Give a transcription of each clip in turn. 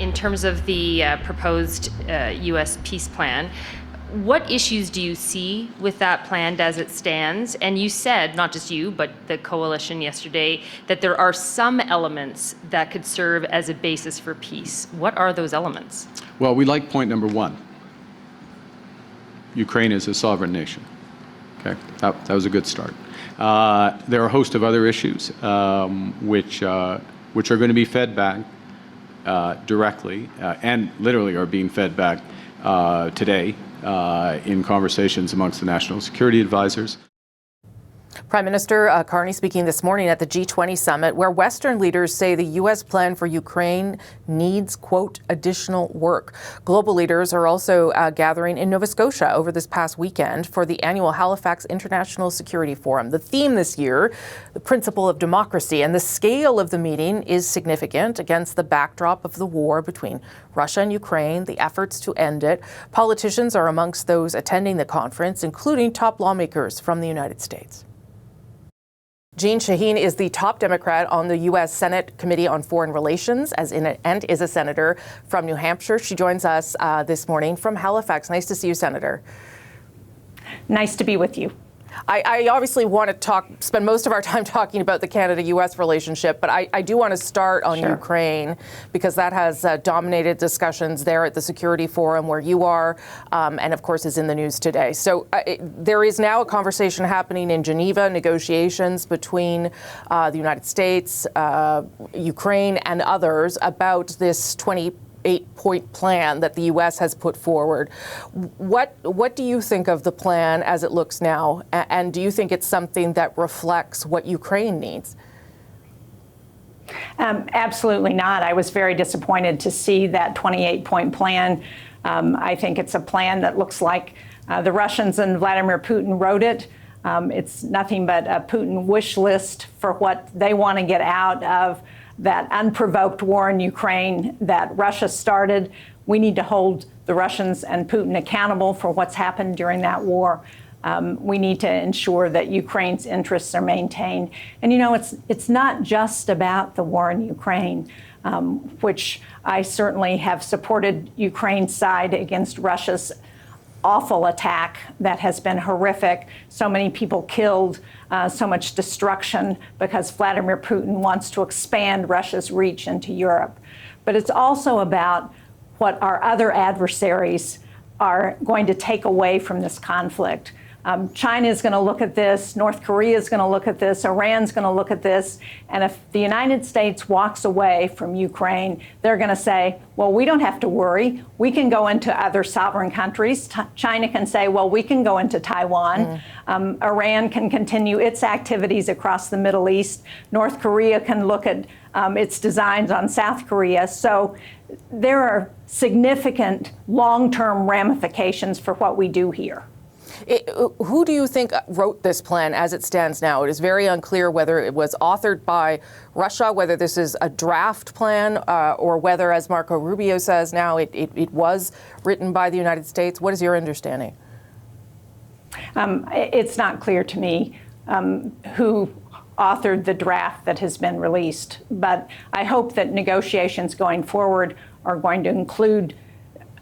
in terms of the proposed U.S. peace plan. What issues do you see with that plan as it stands? And you said, not just you, but the coalition yesterday, that there are some elements that could serve as a basis for peace. What are those elements? Well, we like point number one. Ukraine is a sovereign nation. Okay, that was a good start. There are a host of other issues which are going to be fed back directly and literally are being fed back today in conversations amongst the national security advisors. Prime Minister Carney speaking this morning at the G20 summit, where Western leaders say the U.S. plan for Ukraine needs, quote, additional work. Global leaders are also gathering in Nova Scotia over this past weekend for the annual Halifax International Security Forum. The theme this year, the principle of democracy, and the scale of the meeting is significant against the backdrop of the war between Russia and Ukraine, the efforts to end it. Politicians are amongst those attending the conference, including top lawmakers from the United States. Jeanne Shaheen is the top Democrat on the U.S. Senate Committee on Foreign Relations and is a senator from New Hampshire. She joins us this morning from Halifax. Nice to see you, Senator. Nice to be with you. I obviously want to spend most of our time talking about the Canada-U.S. relationship, but I do want to start on Ukraine, because that has dominated discussions there at the Security Forum where you are, and of course is in the news today. So there is now a conversation happening in Geneva, negotiations between the United States, Ukraine, and others about this 28-point plan that the U.S. has put forward. What do you think of the plan as it looks now? And do you think it's something that reflects what Ukraine needs? Absolutely not. I was very disappointed to see that 28-point plan. I think it's a plan that looks like the Russians and Vladimir Putin wrote it. It's nothing but a Putin wish list for what they want to get out of that unprovoked war in Ukraine that Russia started. We need to hold the Russians and Putin accountable for what's happened during that war. We need to ensure that Ukraine's interests are maintained. And, you know, it's not just about the war in Ukraine, which I certainly have supported Ukraine's side against Russia's awful attack that has been horrific. So many people killed, so much destruction because Vladimir Putin wants to expand Russia's reach into Europe. But it's also about what our other adversaries are going to take away from this conflict. China is going to look at this, North Korea is going to look at this, Iran's going to look at this, and if the United States walks away from Ukraine, they're going to say, well, we don't have to worry. We can go into other sovereign countries. China can say, well, we can go into Taiwan. Iran can continue its activities across the Middle East. North Korea can look at its designs on South Korea. So there are significant long-term ramifications for what we do here. Who do you think wrote this plan as it stands now? It is very unclear whether it was authored by Russia, whether this is a draft plan, or whether, as Marco Rubio says now, it was written by the United States. What is your understanding? It's not clear to me who authored the draft that has been released, but I hope that negotiations going forward are going to include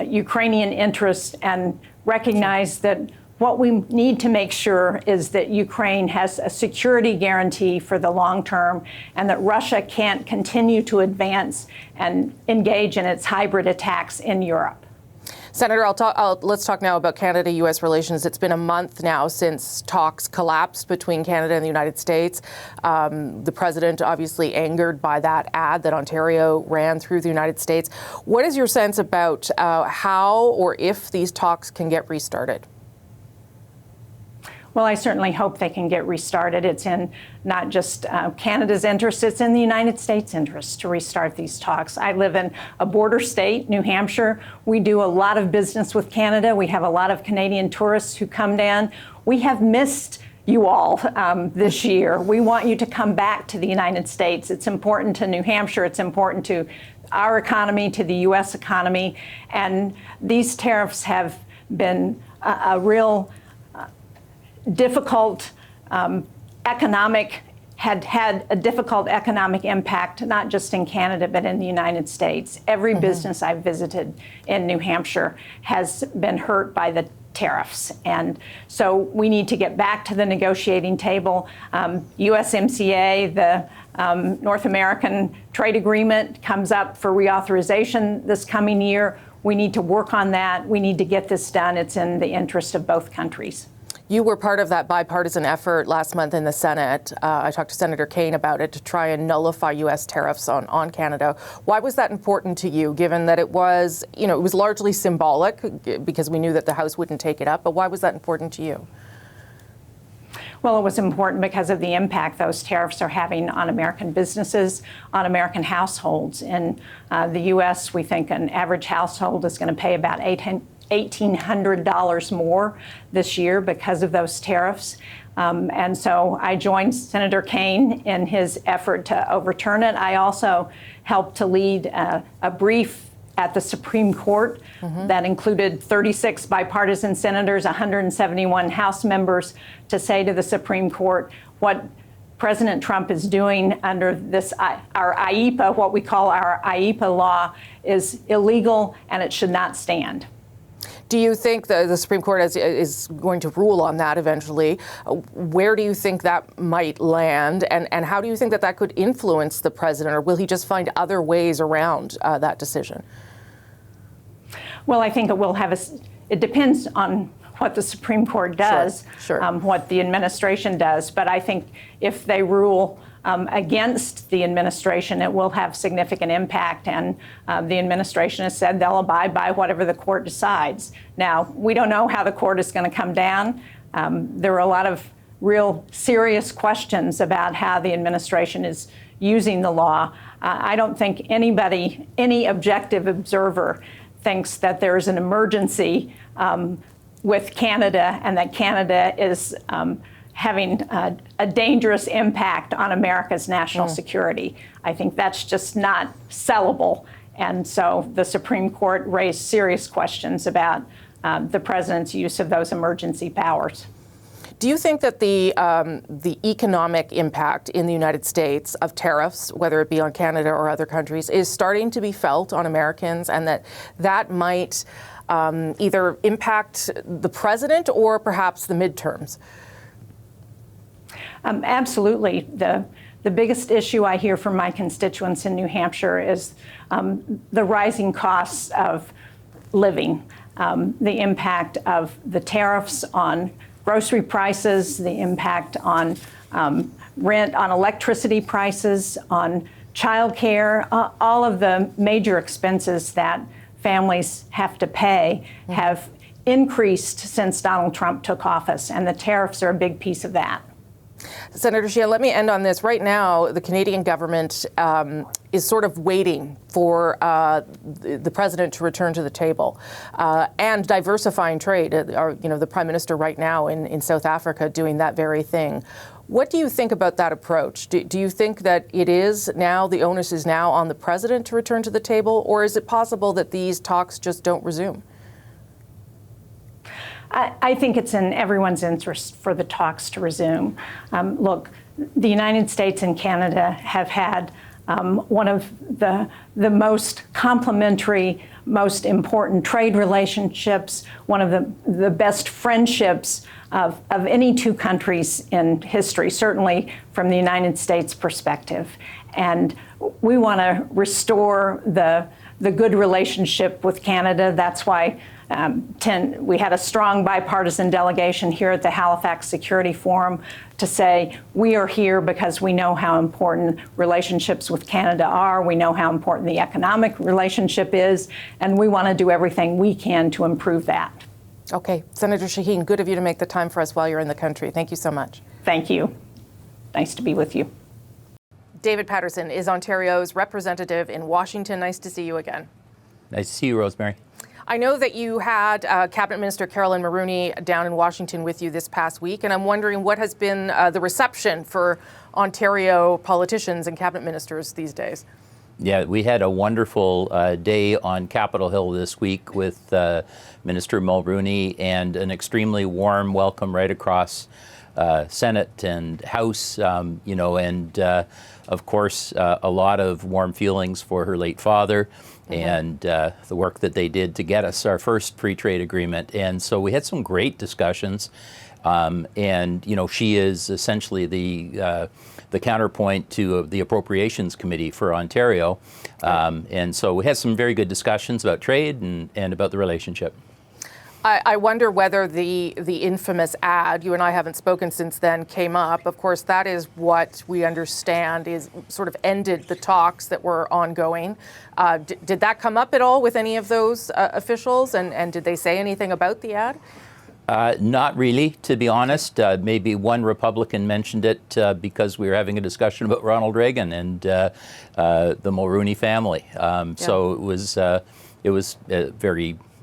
Ukrainian interests and recognize that what we need to make sure is that Ukraine has a security guarantee for the long term and that Russia can't continue to advance and engage in its hybrid attacks in Europe. Senator, let's talk now about Canada-U.S. relations. It's been a month now since talks collapsed between Canada and the United States. The president obviously angered by that ad that Ontario ran through the United States. What is your sense about how or if these talks can get restarted? Well, I certainly hope they can get restarted. It's in not just Canada's interest, it's in the United States' interest to restart these talks. I live in a border state, New Hampshire. We do a lot of business with Canada. We have a lot of Canadian tourists who come down. We have missed you all this year. We want you to come back to the United States. It's important to New Hampshire. It's important to our economy, to the U.S. economy. And these tariffs have been a real difficult economic had a difficult economic impact, not just in Canada, but in the United States. Every business I've visited in New Hampshire has been hurt by the tariffs. And so we need to get back to the negotiating table. USMCA, the North American Trade Agreement, comes up for reauthorization this coming year. We need to work on that. We need to get this done. It's in the interest of both countries. You were part of that bipartisan effort last month in the Senate. I talked to Senator Kane about it to try and nullify U.S. tariffs on Canada. Why was that important to you, given that it was largely symbolic because we knew that the House wouldn't take it up, but why was that important to you? Well, it was important because of the impact those tariffs are having on American businesses, on American households. In the U.S., we think an average household is going to pay about $1,800 more this year because of those tariffs. And so I joined Senator Kane in his effort to overturn it. I also helped to lead a brief at the Supreme Court that included 36 bipartisan senators, 171 House members, to say to the Supreme Court what President Trump is doing under this, our IEPA, what we call our IEPA law, is illegal and it should not stand. Do you think the Supreme Court is going to rule on that eventually? Where do you think that might land? And how do you think that could influence the president? Or will he just find other ways around that decision? Well, I think it will have it depends on what the Supreme Court does, Sure. What the administration does. But I think if they rule against the administration, it will have significant impact. And the administration has said they'll abide by whatever the court decides. Now, we don't know how the court is going to come down. There are a lot of real serious questions about how the administration is using the law. I don't think any objective observer thinks that there is an emergency with Canada and that Canada is having a dangerous impact on America's national security. I think that's just not sellable. And so the Supreme Court raised serious questions about the president's use of those emergency powers. Do you think that the economic impact in the United States of tariffs, whether it be on Canada or other countries, is starting to be felt on Americans, and that might either impact the president or perhaps the midterms? Absolutely. The biggest issue I hear from my constituents in New Hampshire is the rising costs of living, the impact of the tariffs on grocery prices, the impact on rent, on electricity prices, on childcare, all of the major expenses that families have to pay have increased since Donald Trump took office, and the tariffs are a big piece of that. Senator Shaheen, let me end on this. Right now, the Canadian government is sort of waiting for the president to return to the table and diversifying trade. The Prime Minister right now in South Africa doing that very thing. What do you think about that approach? Do you think that the onus is now on the president to return to the table, or is it possible that these talks just don't resume? I think it's in everyone's interest for the talks to resume. Look, the United States and Canada have had one of the most complementary, most important trade relationships, one of the best friendships of any two countries in history, certainly from the United States perspective. And we want to restore the good relationship with Canada. That's why we had a strong bipartisan delegation here at the Halifax Security Forum to say we are here because we know how important relationships with Canada are. We know how important the economic relationship is, and we want to do everything we can to improve that. Okay. Senator Shaheen, good of you to make the time for us while you're in the country. Thank you so much. Thank you. Nice to be with you. David Paterson is Ontario's representative in Washington. Nice to see you again. Nice to see you, Rosemary. I know that you had Cabinet Minister Carolyn Maroney down in Washington with you this past week, and I'm wondering what has been the reception for Ontario politicians and cabinet ministers these days. Yeah, we had a wonderful day on Capitol Hill this week with Minister Mulroney, and an extremely warm welcome right across Senate and House, and of course, a lot of warm feelings for her late father and the work that they did to get us our first free trade agreement. And so we had some great discussions. She is essentially the counterpoint to the Appropriations Committee for Ontario. And so we had some very good discussions about trade and about the relationship. I wonder whether the infamous ad, you and I haven't spoken since then, came up. Of course, that is what we understand is sort of ended the talks that were ongoing. Did that come up at all with any of those officials? And did they say anything about the ad? Not really, to be honest. Maybe one Republican mentioned it because we were having a discussion about Ronald Reagan and the Mulrooney family. So it was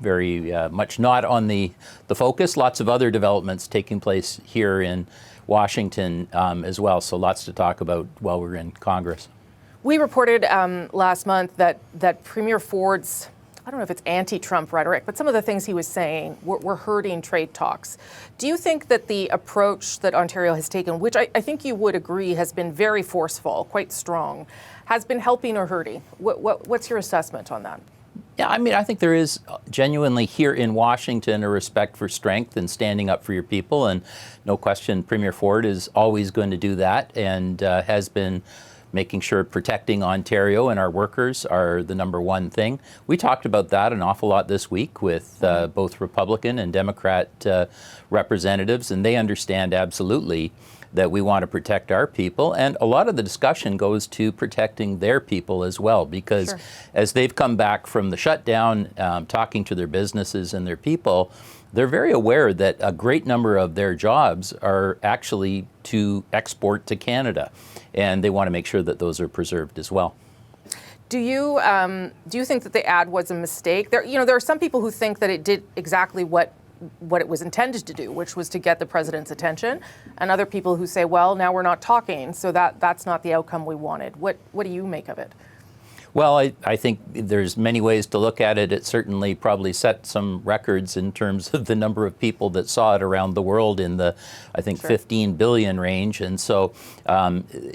very much not on the focus. Lots of other developments taking place here in Washington as well. So lots to talk about while we're in Congress. We reported last month that Premier Ford's, I don't know if it's anti-Trump rhetoric, but some of the things he was saying were hurting trade talks. Do you think that the approach that Ontario has taken, which I think you would agree has been very forceful, quite strong, has been helping or hurting? What's your assessment on that? Yeah, I think there is genuinely here in Washington a respect for strength and standing up for your people. And no question, Premier Ford is always going to do that and has been making sure protecting Ontario and our workers are the number one thing. We talked about that an awful lot this week with both Republican and Democrat representatives, and they understand absolutely that we want to protect our people. And a lot of the discussion goes to protecting their people as well, because as they've come back from the shutdown, talking to their businesses and their people, they're very aware that a great number of their jobs are actually to export to Canada, and they want to make sure that those are preserved as well. Do you think that the ad was a mistake? There are some people who think that it did exactly what it was intended to do, which was to get the president's attention, and other people who say, well, now we're not talking, so that's not the outcome we wanted. What do you make of it? Well, I think there's many ways to look at it. It certainly probably set some records in terms of the number of people that saw it around the world in the, I think, 15 billion range. And so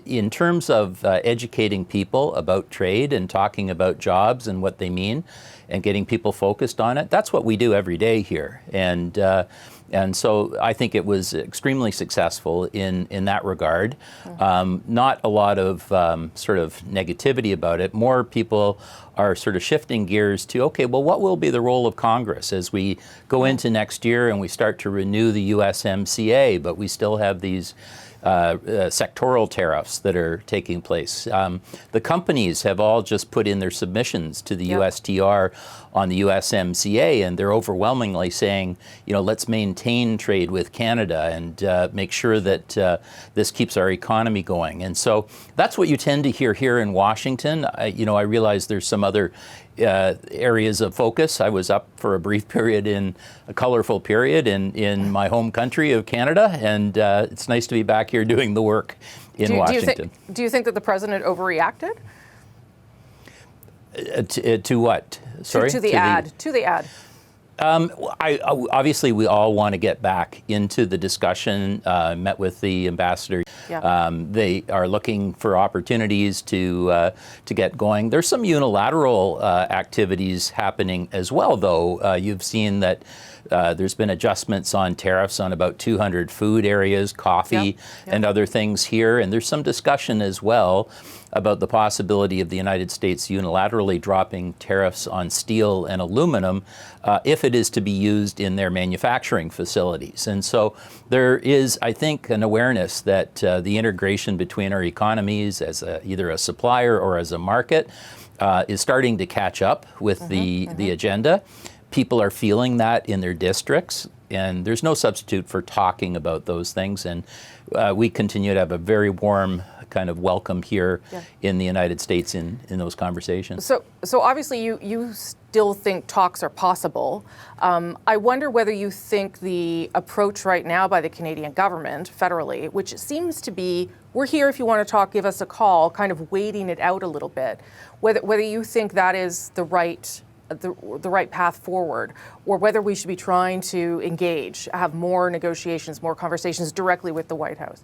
in terms of educating people about trade and talking about jobs and what they mean and getting people focused on it, that's what we do every day here. And so I think it was extremely successful in that regard. Not a lot of sort of negativity about it. More people are sort of shifting gears to, okay, well, what will be the role of Congress as we go into next year and we start to renew the USMCA, but we still have these sectoral tariffs that are taking place. The companies have all just put in their submissions to the USTR on the USMCA, and they're overwhelmingly saying, let's maintain trade with Canada and make sure that this keeps our economy going. And so that's what you tend to hear here in Washington. I realize there's some other areas of focus. I was up for a brief period in a colorful period in my home country of Canada, and it's nice to be back here doing the work in Washington. Do you think that the president overreacted? To what? Sorry? To the ad. To the ad. Obviously, we all want to get back into the discussion. Met with the ambassador. They are looking for opportunities to get going. There's some unilateral activities happening as well, though. You've seen that there's been adjustments on tariffs on about 200 food areas, coffee, and other things here. And there's some discussion as well about the possibility of the United States unilaterally dropping tariffs on steel and aluminum if it is to be used in their manufacturing facilities. And so there is, I think, an awareness that the integration between our economies as either a supplier or as a market is starting to catch up with the agenda. People are feeling that in their districts, and there's no substitute for talking about those things. And we continue to have a very warm kind of welcome here in the United States in those conversations. So obviously you still think talks are possible. I wonder whether you think the approach right now by the Canadian government federally, which seems to be, we're here if you want to talk, give us a call, kind of waiting it out a little bit, whether you think that is the right the right path forward, or whether we should be trying to engage, have more negotiations, more conversations directly with the White House.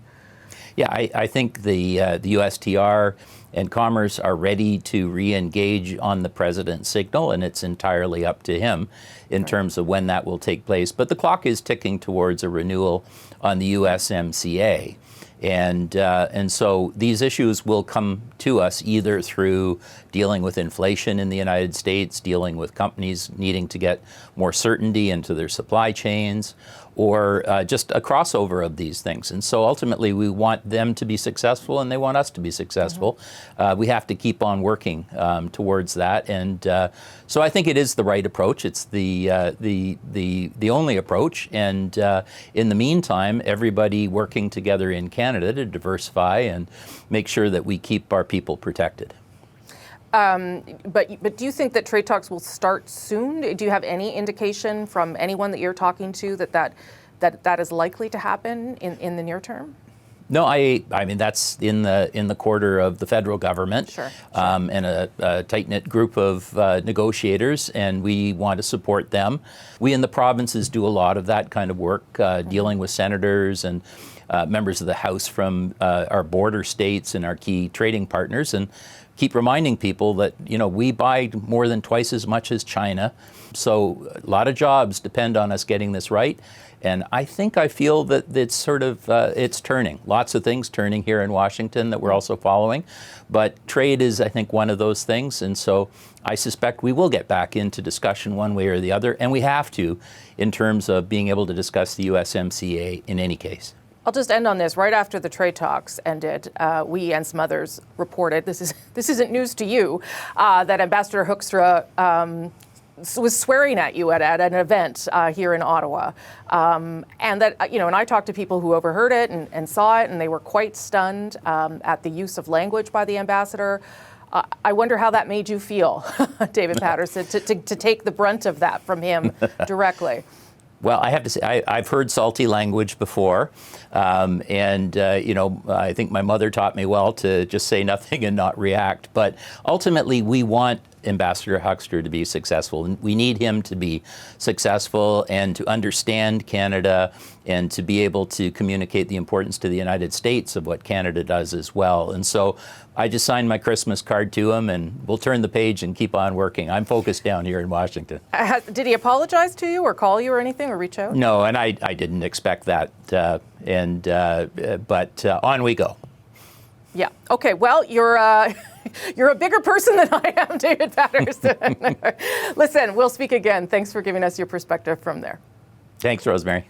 Yeah, I think the USTR and Commerce are ready to re-engage on the president's signal, and it's entirely up to him in terms of when that will take place. But the clock is ticking towards a renewal on the USMCA. And so these issues will come to us either through dealing with inflation in the United States, dealing with companies needing to get more certainty into their supply chains, or just a crossover of these things. And so ultimately we want them to be successful and they want us to be successful. We have to keep on working towards that. And so I think it is the right approach. It's the only approach. And in the meantime, everybody working together in Canada to diversify and make sure that we keep our people protected. But do you think that trade talks will start soon? Do you have any indication from anyone that you're talking to that is likely to happen in the near term? No, I mean that's in the quarter of the federal government, Sure. And a tight-knit group of negotiators, and we want to support them. We in the provinces do a lot of that kind of work, dealing with senators and members of the House from our border states and our key trading partners, and keep reminding people that, you know, we buy more than twice as much as China. So a lot of jobs depend on us getting this right. And I feel that it's sort of, it's turning. Lots of things turning here in Washington that we're also following. But trade is, I think, one of those things. And so I suspect we will get back into discussion one way or the other. And we have to, in terms of being able to discuss the USMCA in any case. I'll just end on this. Right after the trade talks ended, we and some others reported, this isn't news to you, that Ambassador Hoekstra was swearing at you at an event here in Ottawa. And that, you know, and I talked to people who overheard it and saw it, and they were quite stunned at the use of language by the ambassador. I wonder how that made you feel, David Paterson, to take the brunt of that from him directly. Well, I have to say, I've heard salty language before, and you know, I think my mother taught me well to just say nothing and not react. But ultimately, we want Ambassador Hoekstra to be successful, and we need him to be successful and to understand Canada and to be able to communicate the importance to the United States of what Canada does as well. And so I just signed my Christmas card to him, and we'll turn the page and keep on working. I'm focused down here in Washington. Did he apologize to you or call you or anything or reach out? No, and I didn't expect that. But on we go. Yeah. Okay. Well, you're a bigger person than I am, David Paterson. Listen, we'll speak again. Thanks for giving us your perspective from there. Thanks, Rosemary.